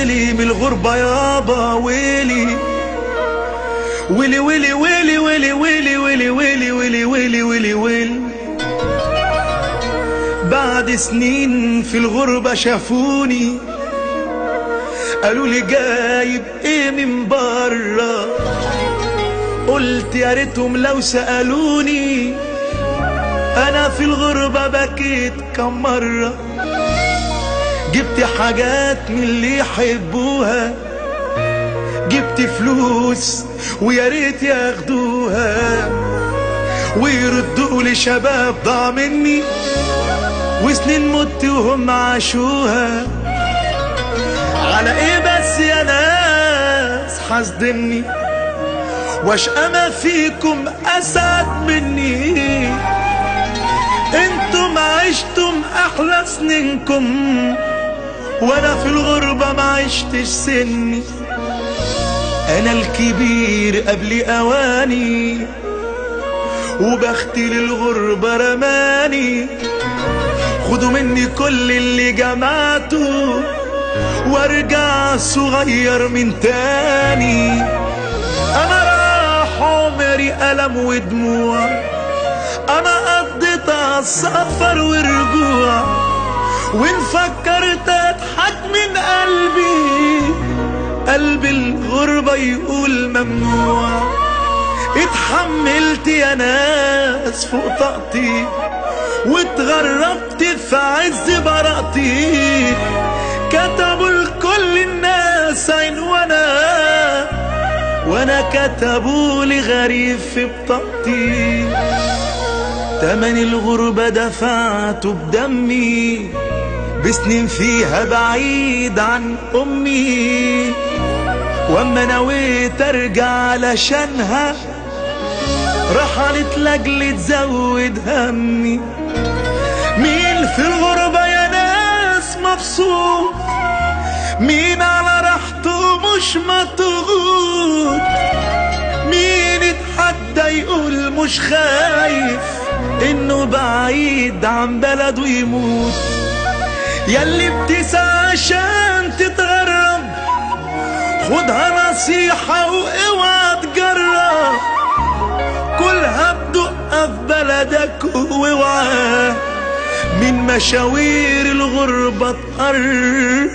ويلي من الغربة يابا ويلي ويلي ويلي ويلي ويلي ويلي ويلي ويلي ويلي ويلي ويلي ويلي. بعد سنين في الغربة شافوني قالوا لي جايب ايه من برا، قلت يا ريتهم لو سألوني. انا في الغربة بكيت كم مرة، جبت حاجات من اللي يحبوها، جبت فلوس ويا ريت ياخدوها ويردوا لي شباب ضاع مني وسنين مت وهم عاشوها. على ايه بس يا ناس حاسدني واشقى ما فيكم اسعد مني؟ انتم عشتم احلى سنينكم وانا في الغربة ما عشتش سني. انا الكبير قبل اواني وبختي للغربة رماني. خدوا مني كل اللي جمعته وارجع صغير من تاني. انا راح عمري ألم ودموع، انا قضيت السفر ورجوع، وان فكرت اضحك من قلبي الغربة يقول ممنوع. اتحملت يا ناس فوق طاقتي واتغربت في عز براءتي. كتبوا لكل الناس عين وانا كتبوا لي غريب في بطاقتي. تمن الغربة دفعته بدمي بسنين فيها بعيد عن امي، واما نويت ارجع علشانها رحلت لاجل تزود همي. مين في الغربة يا ناس مبسوط؟ مين على راحته مش مضغوط؟ مين اتحدى يقول مش خايف انه بعيد عن بلده يموت؟ ياللي بتسعى عشان تتغرب خدها نصيحة واوعى تجرب، كلها بدقة في بلدك واوعى من مشاوير الغربة تقرب.